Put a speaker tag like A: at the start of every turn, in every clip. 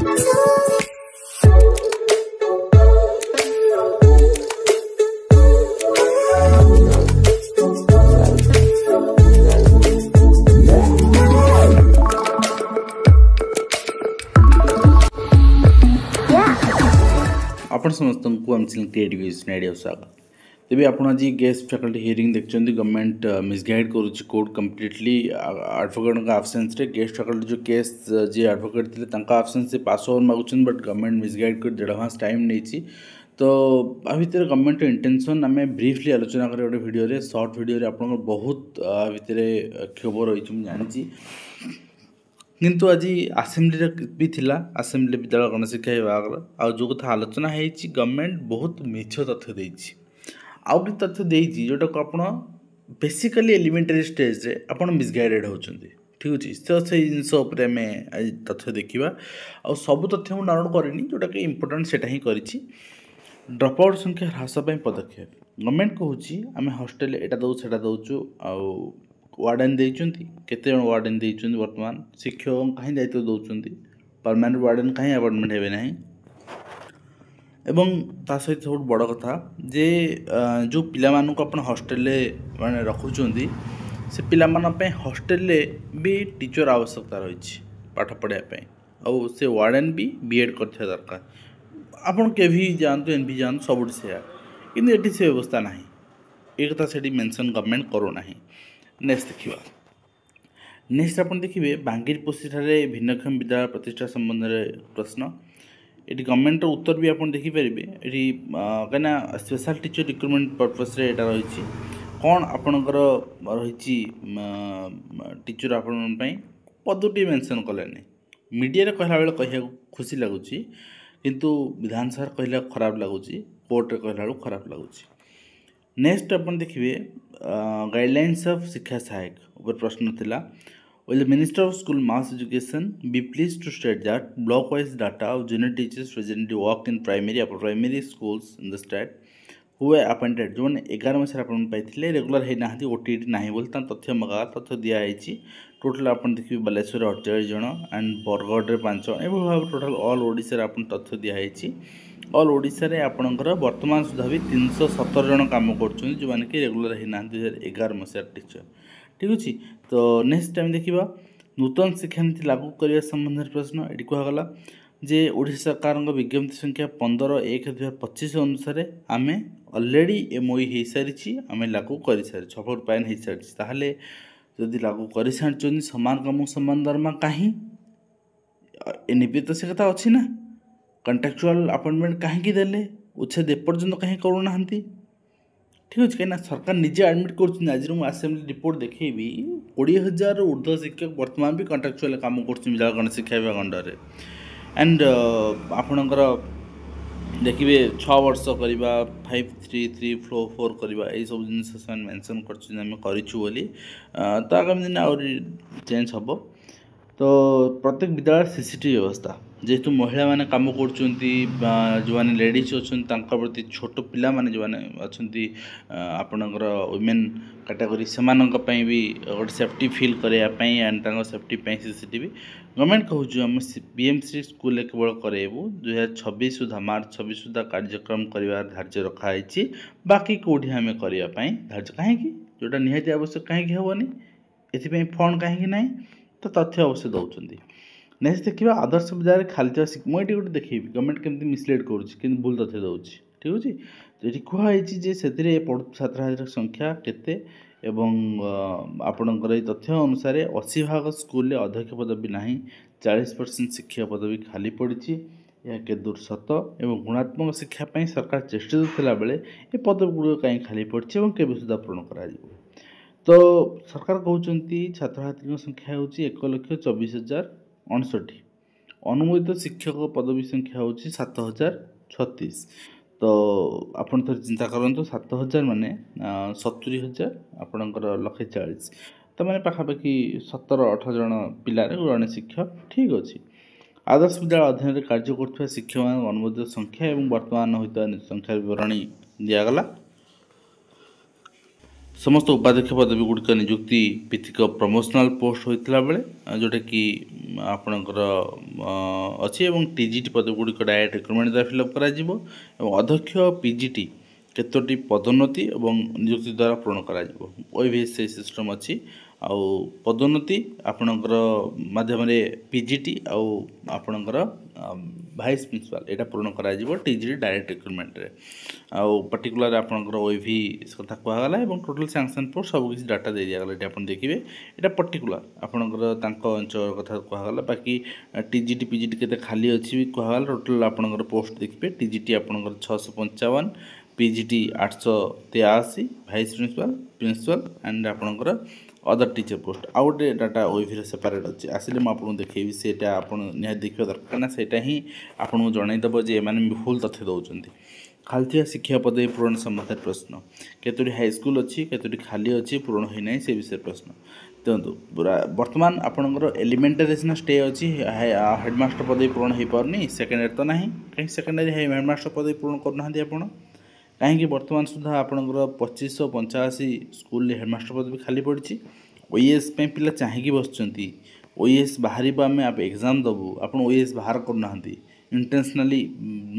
A: आपण समस्त को आम क्रिएटिव आइडिया स्वागत तेज आप आज गेस्ट फैकल्टी हियरिंग देखते गवर्नमेंट मिसगाइड करुच्ची कोर्ट कम्प्लीटली एडवोकेट आबसेन्स रे गेस्ट फैकल्टी जो केस जी एडवोकेट थे आबसेन्स से पास ओवर मागुन बट गवर्नमेंट मिसगाइड कर 1.5 मास टाइम नहीं तो आ भितर गवर्नमेंट इंटेंशन आम ब्रीफली आलोचना कर गोटे भिडियो सर्ट भिडियो आप बहुत भितर क्षोभ रही जानी किंतु आज आसेम्बली भी थिला आसेम्बली विद्यालय गणशिक्षा विभाग आ जो कथा आलोचना है गवर्नमेंट बहुत मिछ तथ्य देछि आउ कि तथ्य देछि जोटा को आपण बेसिकली एलिमेंटरी स्टेज रे आपण मिसगाइडेड होचंदी ठीक अछि तो से जिंस ऊपर में आज तथ्य देखिबा आ सब तथ्य मु डाउनलोड करनी जोटा कि इंपोर्टेंट सेटा ही करिछि ड्रॉप आउट संख्या ह्रास पय पदक्षेप गवर्नमेंट कहूछि आमे हॉस्टल एटा दउ सेटा दउछु आ वार्डन देइचंती केते जण वार्डन देइचंती वर्तमान शिक्षक कहीं दायित्व दउचंती परमानेंट वार्डन कहीं अपॉइंटमेंट हेबे नाही एवं ता सहित बहुत बड़ कथा जे जो पिला मानु को अपन हॉस्टल ले माने रखुचंती से पिला मान पे हॉस्टल ले भी टीचर आवश्यकता रही पाठ पढ़ाया पे और से वार्डन भी बीएड करथिया दरकार आपण के भी जानतो एनबी जान सब से कि एटी से व्यवस्था नाही एक कथा सेठी मेंशन गवर्नमेंट करो नाही नेक्स्ट देखिए नेक्स्ट आप देखिए बांगीरपोशी ठारे भिन्नक्षम विद्यालय प्रतिष्ठा संबंध में प्रश्न ये गवर्नमेंट उत्तर भी आप देखिपारे ये कहीं स्पेशल टीचर रिक्रुटमेंट पर्पस रे एटा रही कौन आपणकर रही टीचर आपण पदटी मेंशन कलेनि मीडिया कहला बेले कह खुशी लगुच किंतु विधानसभा कहला खराब लगुच कोर्ट कहला खराब लगुच नेक्स्ट अपन देखिए गाइडलाइंस ऑफ शिक्षा सहायक ऊपर प्रश्न थिला will the minister of school mass education be please to state that block wise data of junior teachers presently work in primary schools in the state who are appointed जो 11 मस अपन पाइथिले regular है ना OTT नाही बोल तथ्य मगा तथ्य दिया है टोटल अपन देखिए बालेश्वर 48 जन एंड बरगढ़ रे 5 जन एवं भाव टोटल ऑल ओडिशा अपन तथ्य दिया है ऑल ओडिशा रे आपणकर वर्तमान सुधा भी 317 जन काम कर जो मैंने कि रेगुलर है ना 2011 मसीह टीचर ठीक अच्छे तो नेक्स्ट टाइम देखा नूतन शिक्षा नीति लागू करने संबंध प्रश्न ये कहगला जे ओडिशा सरकार विज्ञप्ति संख्या 15/1/2025 अनुसार आम अलरेडी एमओई हो सारी आम लागू कर सारी 6 फुट पाइन हो सारी ताहले जदि लागू कर सारी समान काम समान दरमा कहीं एनपी तो से कथा अच्छी ना कंट्राक्चुअल अपॉइंटमेंट कहीं देले उच्छेद एपर्यंत कहीं करूना ठीक अच्छे कहीं सरकार निजे एडमिट कर आज आसेम्बली रिपोर्ट देखेबी 20,000 ऊर्ध्व शिक्षक वर्तमान भी कंट्राक्चुअल काम कर गणशिक्षा विभाग अंडर एंड आपणकर देखिए 6 वर्ष करवा 5-3-3-4 करवा यही सब जिन मेंशन करें तो आगामी दिन आहुरी चेंज हम तो प्रत्येक विद्यालय सीसीटीवी व्यवस्था जेहेतु महिला माने काम कर जो मैंने लेडीज अच्छा प्रति छोट पिला माने जो मैंने अच्छा आपणकर वुमेन कैटेगरी से भी गोटे सेफ्टी फील करने एंड सेफ्टी सीसीटीवी गवर्नमेंट कहूँ आम बीएमसी स्कूल केवल करेबू 2026 सुधा मार्च 26 सुधा कार्यक्रम कर धार्य रखाई बाकी कौटी आम करने धार्य कहीं जोटा निहाती आवश्यक कहीं हेनी ये फंड कहीं ना तो तथ्य अवश्य दौरान नेक्स्ट देखा आदर्श विद्यालय खाली मुझे गोटे देखी गवर्नमेंट केमती मिसलीड कर भूल तथ्य दूसरी ठीक अच्छे तो ये कहुई से पढ़ु छात्र छात्री संख्या केते एवं आपणकर तथ्य अनुसार 80% स्कूल अध्यक्ष पदवी ना 40% शिक्षक पदवी खाली पड़ी यह के दूर सत एवं गुणात्मक शिक्षापी सरकार चेष्टित थिला बेले ये पदवी गुड़ कहीं खाली पड़ी और केवे सुधा पूरण कर तो सरकार कहते छात्र छात्री संख्या हूँ 1,24,069 अनुमोदित शिक्षक पदवी संख्या हूँ 7,036 तो आपन थोड़ी चिंता करूँ 7,000 माने 70,000 आपणकर 140 तो मैंने पाखापाखि 17-18 जन पिलारे जड़े शिक्षक ठीक अच्छे आदर्श विद्यालय अध्ययन कार्य कर शिक्षक अनुमोदित संख्या और वर्तमान होता संख्या विवरणी दिगला समस्त उपाध्यक्ष पदवी गुड़िक नियुक्ति भित्तिक प्रमोशनल पोस्ट होता बेले जोटा कि आपणकर अच्छी टीजीटी पदवी गुड़िक डायरेक्ट रिक्रुटमेंट द्वारा फिलअप कर अध्यक्ष पीजीटी केतोटी पदोन्नति और नियुक्ति द्वारा पूरण कर सिस्टम अच्छी आउ पदोन्नति आपणकर माध्यम पीजीटी आउ आपणकर भाइस प्रिंसिपाल यहाँ पूरण कर टीजीटी डायरेक्ट रिक्रुटमेंट रे आउ पर्टिकुलर आपणकर ओइवी कथा कहगला और टोटल सैंक्शन पोस्ट सब किसी डाटा दे दिगला ये आप देखिए यहाँ पर्टिकुलर आपणकर अंचल कथा कहगला बाकी टीजीटी पीजीटी केते खाली अच्छी भी कहगला टोटल आपणकर पोस्ट देखिए टीजीटी आपणकर 655 पीजीटी 883 भाइस प्रिंसिपाल एंड आपणकर अदर टीचर पोस्ट आउ गोटे डाटा ओइवी सेपरेट अच्छे आसिले मुझे देखी से आप देखा दरकार ना से आपको जनईदेव जे एम भूल तथ्य दौरान खाली शिक्षा पदवी पूरण संबंधित प्रश्न केतोटी हाईस्कल अच्छी केतोटी खाली अच्छी पूरण होना से विषय प्रश्न देखो बर्तमान आपंकर एलिमेंटारी सीना स्टे अच्छी हेडमास्टर पदवी पूरण हो पारनी सेकेंडरी तो ना कहीं सेकेंडरी हेडमास्टर पदवी पूरण करना आप कहीं बर्तमान सुधा आपंकर 2585 स्कूल हेडमास्टर पदवी खाली पड़ी ओएस पिला चाहिए बस ओएस बाहर आम आप एग्जाम दबू आप ओएस बाहर करना इंटेंशनली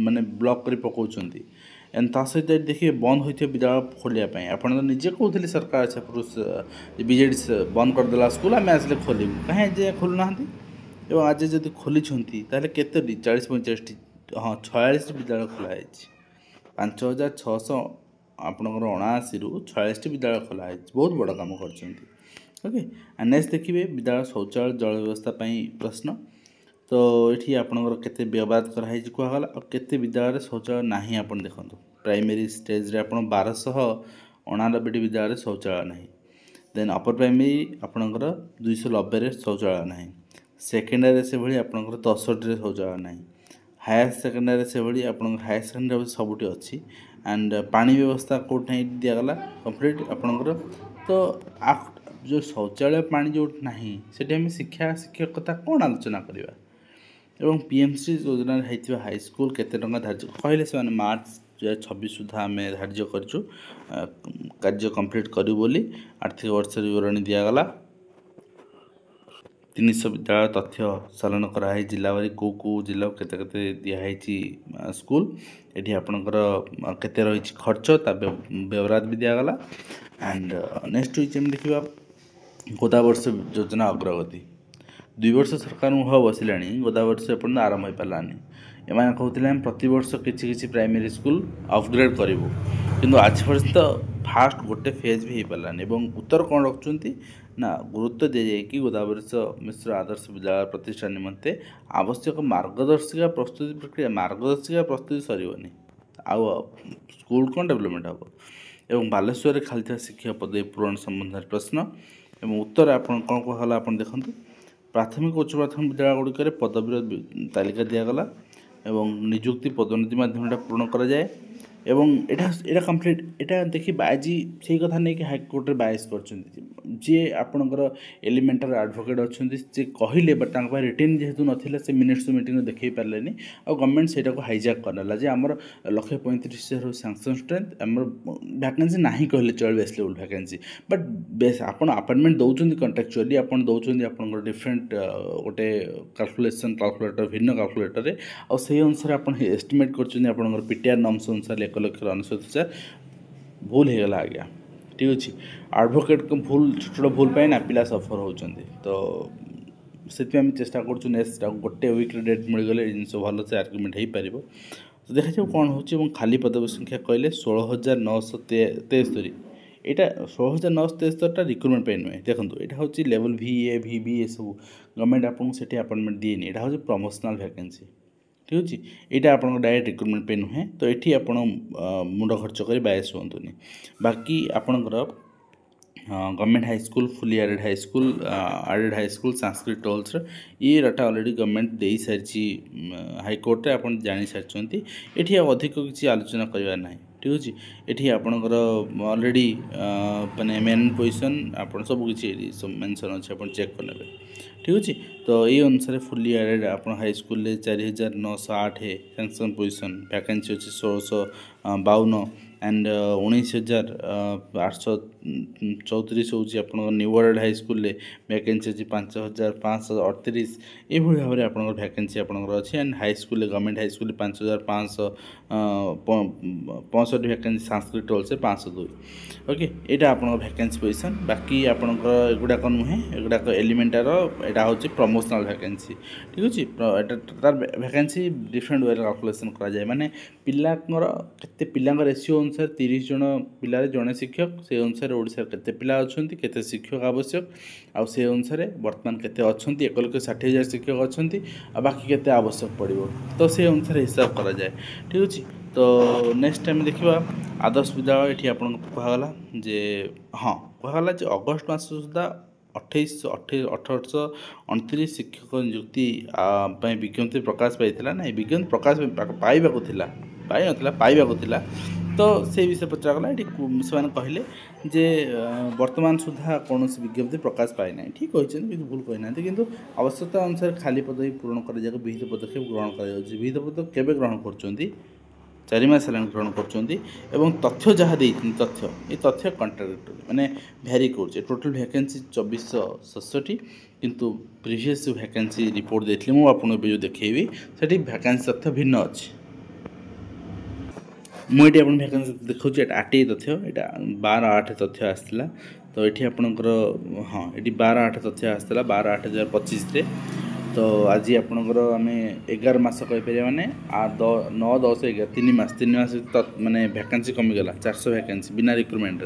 A: माने ब्लॉक कर पकाउछंती एंड ता सहित देखिए बंद होते विद्यालय खोलिया आप निजे कहते सरकार अच्छा पुरुष बीजेडी बंद करदेला स्कूल आम आसे खोलू कहीं जे खोलुना आज जब खोली के 40-45 हाँ 46 विद्यालय खोलाई 5600 आपणकर 79 रु 46 विद्यालय खोलाई बहुत बड़ काम कर ओके नेक्स्ट देखिए विद्यालय शौचालय जल व्यवस्था प्रश्न तो ये आपणकर केते व्यवहार कराई कहगला और केते विद्यालय शौचालय ना आप देखो प्राइमरी स्टेज रे आप 1299 विद्यालय शौचालय ना देन अपर प्राइमरी आपणकर 290 शौचालय ना सेकेंडरी से भाई आपणकर 63 शौचालय ना हायर सेकेंडरी से भाई आप हायर सेकेंडरी सबुठी अच्छी एंड पानी व्यवस्था कौट नहीं दिगला कंप्लीट आपणकर तो जो शौचालय पानी जो ना से शिक्षा शिक्षकता कौन आलोचना करवा एवं पीएमसी योजना होता हाईस्कल केते टंका धार्य कहले से मार्च 2026 सुधा आम धार्य कर कार्य कंप्लीट करूँ बोली आर्थिक वर्ष विवरणी दिगला 300 विद्यालय तथ्य चालन कराई जिलावारी को जिला केते दिखाई स्कूल ये आपणकर केते रही खर्च व्यवहार भी दिगला एंड नेक्स्ट देखा गोदावर्ष योजना अग्रगति 2 वर्ष सरकार मुह बसला गोदावर्ष एपर्तन आरंभ हो पारानी एम कहते हैं प्रति वर्ष किसी प्राइमरी स्कूल अपग्रेड करूँ किंतु आज पर्यंत फास्ट गोटे फेज भी हो पारानी उत्तर कौन रखुच्च ना गुरुत्व दी जाए कि गोदावर्ष मिश्र आदर्श विद्यालय प्रतिष्ठा निमंते आवश्यक मार्गदर्शिका प्रस्तुति प्रक्रिया मार्गदर्शिका प्रस्तुति सरनी आउ स्कूल कौन डेवलपमेंट हम एवं बालेश्वर खाली शिक्षा पदवी पूरण संबंधित प्रश्न एवं उत्तर आप कौन कहला आप देखूँ प्राथमिक उच्च प्राथमिक विद्यालय गुड़िक पदवीर तालिका दिगला एवं निजुक्ति पदोन्नति माध्यम पूर्ण कराए एवं एटा कंप्लीट एटा देखिए आज से कथा नहीं कि हाईकोर्ट रे बायस कर आपणकर एलिमेंटारी एडवोकेट अच्छा से कहले बट रिटेन जेहेतु नाला से मिनिट्स मीटिंग देखे पारे और गवर्नमेंट से हाईजैक करना जे आमर 135,000 सैंक्शन स्ट्रेंथ आम वैकेंसी ना कहले चल base level vacancy but base आप अपॉइंटमेंट दौरान कंट्राक्चुअली आप दौरान डिफरेंट गोटे कैलकुलेटर भिन्न कैलकुलेटर और से अनुसार आप एस्टिमेट कर पीटीआर नॉर्म्स अनुसार 1,69,000 भूल हो गला आज्ञा ठीक अच्छे एडवोकेट को भूल छोट भूल पाए ना पिला सफर होती तो से चेष्टा कर नेक्स्ट गोटे वीक डेट मिलगले जिन भल से आर्ग्यूमेंट हो पार तो देखा जाए कौन हो खाली पदवी संख्या कहले 16,973 यहाँ 16,973 रिक्रुटमेंट पे नुहे देखो यहाँ हूँ लेवल VA VB ये सब गवर्नमेंट आपको से अपॉइंटमेंट दिए यहाँ हूँ प्रमोशनल वैकेंसी ठीक अच्छे यहाँ आप डायरेक्ट रिक्रुटमेंट पे नुहे तो ये आप मुंड खर्च कर बायस हूँ बाकी आपणकर government high school fully aided high school Sanskrit टोल्स ये डाटा ऑलरेडी गवर्नमेंट दे सारी हाईकोर्ट आप जानी सारी ये अधिक किसी आलोचना करवा ना ठीक अच्छे ये आपणकर ऑलरेडी माने मेन पोजिशन आप सब किसी मेंशन अच्छे आप चेक कर ठीक अच्छे तो ये अनुसार फुली एडेड आप high school 4,908 sanction position vacancy अच्छे 1,652 एंड 19,834 होची आपन न्यू वर्ल्ड हाई स्कूल ले वैकेंसी अछि 5,538 ए भली भाबरे आपन वैकेंसी आपन अछि एंड हाई स्कूल ले government high school 5,565 vacancy Sanskrit toll से 502 ओके एटा आपन वैकेंसी पोजीशन बाकी आपन एगुडा को नुहे एगुडा को एलिमेंटार एटा होची प्रमोशनल वैकेंसी ठीक अछि एटा तार वैकेंसी डिफरेंट वे कैलकुलेशन करा जाय माने पिलांगर केते पिलांग रेशियो अनुसार 30 जन पिलारे जने शिक्षक से अनुसार ओडिसा केते पिला अछंती केते शिक्षक आवश्यक आ से अनुसार वर्तमान केते अछंती 1,60,000 शिक्षक अछंती आ बाकी केते आवश्यक पड़िबो तो से अनुसार हिसाब करा जाय ठीक अछि तो नेक्स्ट टाइम देखिबा आदर्श विद्यालय एठी आपन कहला जे हां कहला जे अगस्त मास सुधा 1829 शिक्षक नियुक्ति विज्ञप्ति प्रकाश पाई ना विज्ञप्ति प्रकाश पाइबा पाई नथिला पाइबा तो से विषय पचरागला ये से कहले जे वर्तमान सुधा कौन विज्ञप्ति प्रकाश पाए ना ठीक कहते भूल कहना कि आवश्यकता अनुसार खाली पदवी पूरण कर विहित पदक्षेप ग्रहण कर विहित पदक्षेप केवे ग्रहण कर 4 मास हेल्ला ग्रहण कर तथ्य जहाँ तथ्य ये तथ्य कंट्राडिक्टरी माने भैरी कर टोटल वैकेंसी 2467 किंतु प्रीवियस वैकेंसी रिपोर्ट देती मुझे आपको जो देखी से वैकेंसी तथ्य भिन्न अच्छे मुझे आप वैकेंसी देखा 8 तथ्य यहाँ 12/8 तथ्य आसाला तो ये आपणकर हाँ ये 12/8 तथ्य आसाला 12/8/2025 तो आज आपणकर आम 11 मास कहीपर मैंने 9, 10, 11 3 मास माने वैकेंसी कमिगला 400 वैकेंसी बिना रिक्रुटमेंट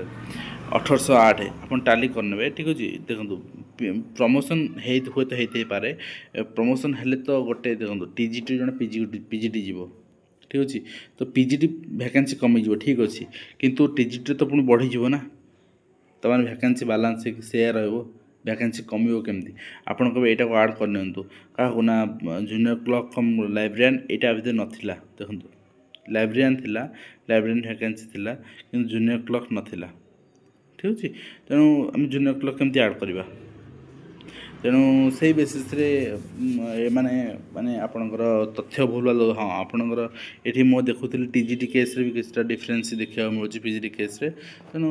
A: 1808 आप टाली करने ठीक अच्छे देखो प्रमोशन हुए तो होते पारे प्रमोशन हेले तो गोटे देखो टीजीटी जन पीजीटी जीव ठीक अच्छे तो पीजीटी वैकेंसी कमिज ठीक अच्छे किंतु टीजीटी तो पुणी बढ़ीज ना तो मैंने वैकेंसी बालांस सेया वैकेंसी कमिव केमती आपन कहे यहाँ को आड करनी क्या ना जूनियर क्लर्क कम लाइब्रेरियन यहाँ भर नाला देखो लाइब्रेरियन थिला लाइब्रेरियन वैकेंसी थिला कि जूनियर क्लर्क नाला ठीक अच्छे तेणु आम जूनियर क्लर्क केमती आड करवा तेणु से बेसीस माने माने आपणकर तथ्य भूल हाँ आपणकर ये मुझे देखुली टीजीटी केस भी किसी डिफरेन्स देखा मिलूँ पीजीटी केस तेणु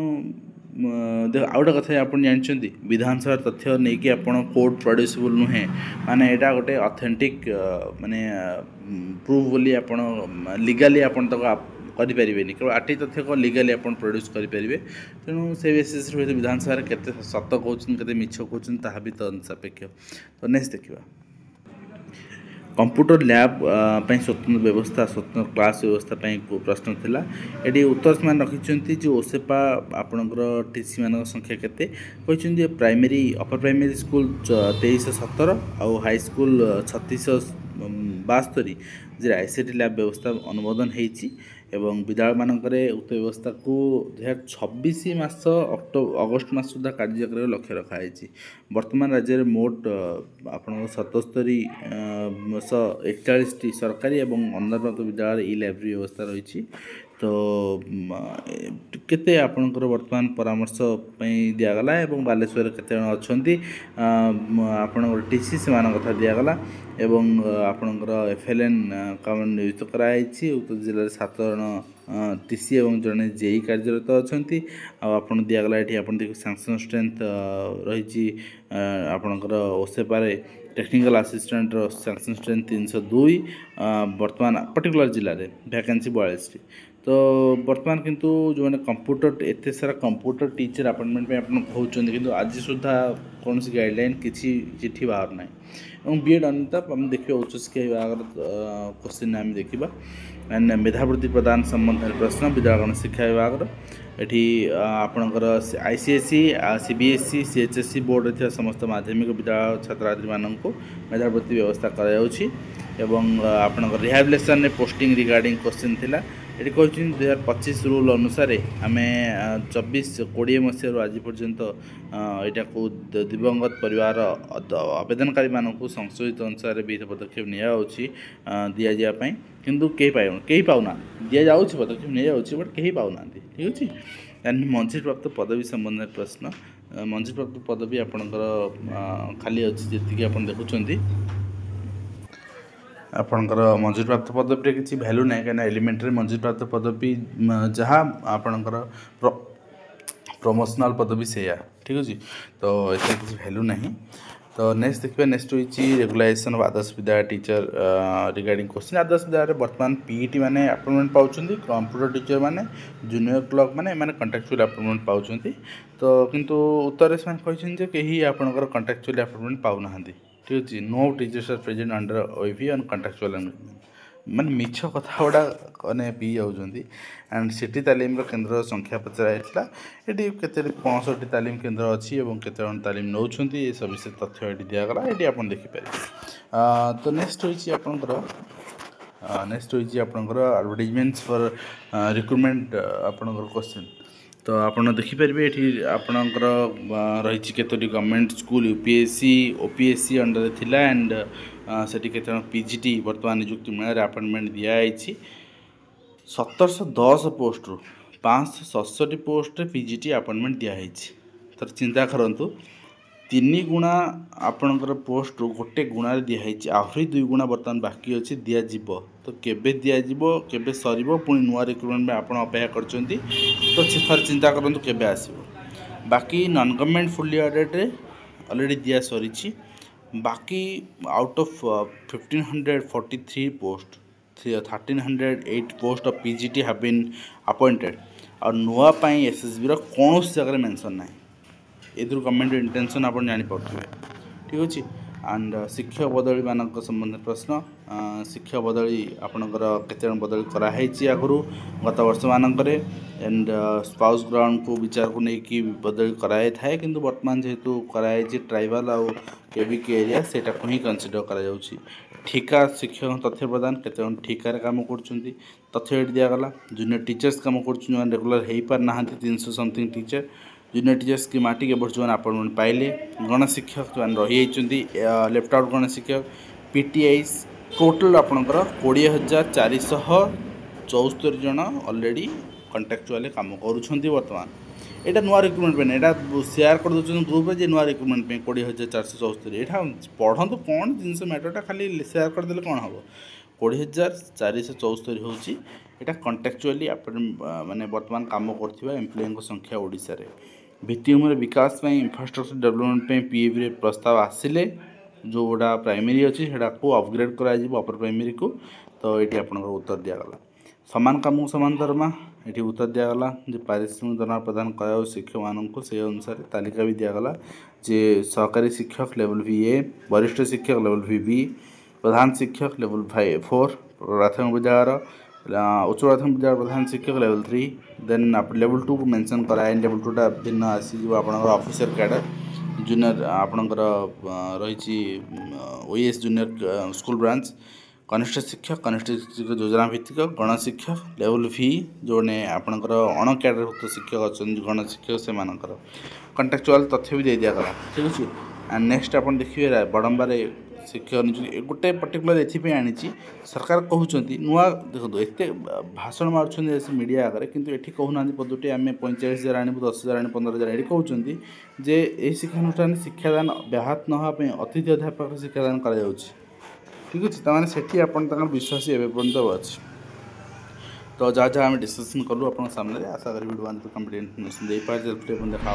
A: आउ गोटे कथा आप जानते विधानसभा तथ्य नहीं कि आप कोर्ट प्रोड्यूसिबल नुहे माने यहाँ गोटे ऑथेंटिक माने प्रूफ बोली आप लीगाली आप करें केवल 8 तथ्य को लीगाली आप प्रोड्यूस करेंगे तेणु से बेसीस विधानसभा केते सत कहते मिछ कहते ता भी तो सापेक्ष तो नेक्स्ट देखा कंप्यूटर लैब स्वतंत्र व्यवस्था स्वतंत्र क्लास व्यवस्था प्रश्न थिला ये उत्तर से रखिंट जो ओसेपा आपणकर टीसी मान संख्या केते प्राइमरी अपर प्राइमरी स्कूल 2317 आउ हाई स्कूल 3672 जे आईसीटी लैब व्यवस्था अनुमोदन होती एवं विद्यालय मानक उक्त व्यवस्था को 2026 मास अगस्त मास सुधा कार्य कर लक्ष्य रखाई वर्तमान राज्य में मोट आप 77,141 सरकारी और अनुदानप्राप्त विद्यालय ई लाइब्रेरी व्यवस्था रही तो केते आपणकर वर्तमान परामर्श दिगला और बालेश्वर केते अच्छा आपण टीसी से मान कथा दिगला एवं आपणकर एफएलएन काम नियुक्त कराई उक्त जिले 7 जन टीसी और जड़े जेई कार्यरत अच्छा आपन दिगला ये आप सैंक्शन स्ट्रेंथ रही आपणकर ओसेपारे टेक्निकल असिस्टेंट सैंक्शन स्ट्रेंथ 302 वर्तमान पर्टिकुलर जिले में वैकेंसी 42 तो वर्तमान किंतु जो मैंने कंप्यूटर एत सारा कंप्यूटर टीचर अपॉइंटमेंट में आप कहते कि आज सुधा कौन सी गाइडलाइन किसी चिठी बाहर ना और बीएड अनुताप आम देखा उच्चशिक्षा विभाग क्वेश्चन आम देखा एंड मेधावृत्ति प्रदान संबंध प्रश्न विद्यालय शिक्षा विभाग ये आपणकर आईसीएसई सीबीएसई सीएचएसई बोर्ड समस्त माध्यमिक विद्यालय छात्री मानक मेधावृत्ति व्यवस्था आपणकर रिहाबिलिटेशन पोस्टिंग रिगार्डिंग क्वेश्चन थिला ये कहते 2025 रूल अनुसार आम 24-20 मसीह आज पर्यंत यहाँ को दिवंगत परिवार आवेदनकारी मानक संशोधित अनुसार विहित पदक्षेप दि जावाई किंतु कहीं पाऊना दि जा पदक्षेप नहीं जाऊँगी बट कहीं पाऊना ठीक अच्छे एंड मंजूरी प्राप्त पदवी संबंध प्रश्न मंजूरी प्राप्त पदवी आपणकर खाली अच्छी जी आप देखुं आपणकर मंजूरी प्राप्त पदवी किसी भैल्यू ना कहीं एलिमेंटरी मंजूरी प्राप्त पदवी जहाँ आपणकर प्रमोशनल पदवी से ठीक अच्छे तो ये किसी भैल्यू ना। तो नेक्स्ट देखिए नेक्स्ट होती regularisation of Adarsh Vidyalaya teacher regarding question Adarsh Vidyalaya बर्तमान पीईटी माने अपॉइंटमेंट पाँच कंप्यूटर टीचर माने जूनियर क्लर्क माने कंट्राक्चुअल अपॉइंटमेंट पाँच तो किंतु उत्तर से कहते कहीं आपंकर कंट्राक्चुअल अपॉइंटमेंट पाऊना ठीक अच्छे no teachers are present under ओईवी ऑन कंट्राक्चुअल माने मिछ कथा गुड़ा मैंने पी जाऊँगी एंड सिटी तालीम केन्द्र संख्या पचराइला ये केते 65 तालीम केन्द्र अच्छी और केते तालीम नौकरी ये सविशेष तथ्य ये दिगला ये आप देखिपारे। तो नेक्स्ट होती आपणकर एडवर्टाइजमेंट्स फॉर रिक्रुटमेंट आपणकर क्वेश्चन तो आप देखिपारे ये आपणकर रही केतोटी government school UPSC OPSC under थिला एंड सेठी केते पीजीटी वर्तमान नियुक्ति मेला अपॉइंटमेंट दिखाई 1710 पोस्ट रु 567 पोस्ट पीजीटी अपॉइंटमेंट दिखाई तो चिंता करूँ 3 गुणा आपणकर पोस्ट रु गोटे गुणार दिखाई आहरी 2 गुणा बर्तमान बाकी अच्छी दिज्व तो केबे दिज्व केबे सर पुणी नुआ रिक्रुटमेंट आप अपेक्षा कर तो थर चिंता करूँ केबे आसो बाकी non government fully audited already दिया सरी बाकी out of 1543 post 1308 post of PGT have been appointed और नुआ पाई एसएसबी कौन जगह मेंशन ना ये गवर्नमेंट इंटेंशन आप जानीपे ठीक अच्छे एंड शिक्षक बदली मान संबंध प्रश्न शिक्षक बदली आपणकर केते बदली कराई आगु गत वर्ष मानक एंड स्पाउस ग्राउंड को विचार को लेकिन बदली कराई थाए कि बर्तमान जेहेतु कराई ट्राइबल आउ केविक एरिया से ही कनसीडर कर ठिका शिक्षक तथ्य प्रदान केते ठिकार काम कर तथ्य दिगला जूनियर टीचर्स काम कर रेगुलर हो पारना 300 समथिंग टीचर जूनियर टीचर्स की माटी केवल जो अपॉइंटमेंट पाइले गणशिक्षक जो रही लेफ्ट आउट गणशिक्षक पीटीआईस टोटल आपणकर 20,474 जन ऑलरेडी कंट्राक्चुअल काम करुँच बर्तमान यहाँ नुआ रिक्रुटमेंट यहाँ शेयर कर दूसरे ग्रुप रे नुआ रिक्रुटमेंट 20,474 यहाँ पढ़ु कौन जिनस मैटरटा खाली शेयर करदे कौन हम 20,474 हूँ यहाँ कंट्राक्चुअली माने वर्तमान काम कर एम्प्लॉय संख्या ओडिशा रे भित्तिभूमि विकास इंफ्रास्ट्रक्चर डेवलपमेंट पीएवी प्रस्ताव आसिले जो गोटा प्राइमरी अच्छी को अपग्रेड कर अपर प्राइमरी को तो ये आप उत्तर दिगला समान काम को समान दरमा ये उत्तर दिगला जे पारिश्रमिक दरमा प्रदान कर शिक्षक मानक से अनुसार तालिका भी दिगला जे सहकारी शिक्षक लेवल VA वरिष्ठ शिक्षक लेवल VB प्रधान शिक्षक लेवल 4 प्राथमिक विद्यालय उच्च प्राथमिक विद्यालय प्रधान शिक्षक लेवल 3 देन आप लेवल 2 को मेंशन कराए लेवल 2 टा भिन्न आसी जो आपनकर ऑफिसर कैडर जूनियर आपनकर रही ओएस जूनियर स्कूल ब्रांच कनिष्ठ शिक्षक योजना भित्तिक गणशिक्षक लेवल V जो ने आपनकर अण कैडरभुक्त शिक्षक अच्छा गणशिक्षक से मानकर कंट्राक्चुअल तथ्य भी दे दिगला ठीक अच्छे एंड नेक्स्ट आप देखिए बड़म्बार शिक्षक नियुक्ति गोटे पर्टिकुलर ये आनी सरकार कहते नुआ देखो एत भाषण मार्च मीडिया आगे कितु ये कहूना पदटी आम 45,000 आणु 10,000 आणु 15,000 ये कहते जे यही शिक्षानुष्ठान शिक्षादान व्याहत नापी अतिथि अध्यापक शिक्षादान कर ठीक अच्छे तमाने से विश्वास एपर्यंत अच्छे तो जहाँ जहाँ आम डिस्कसन कलु आप सामने आशा करी वीडियो कंप्लीट इन्फॉर्मेशन दे पारे देखा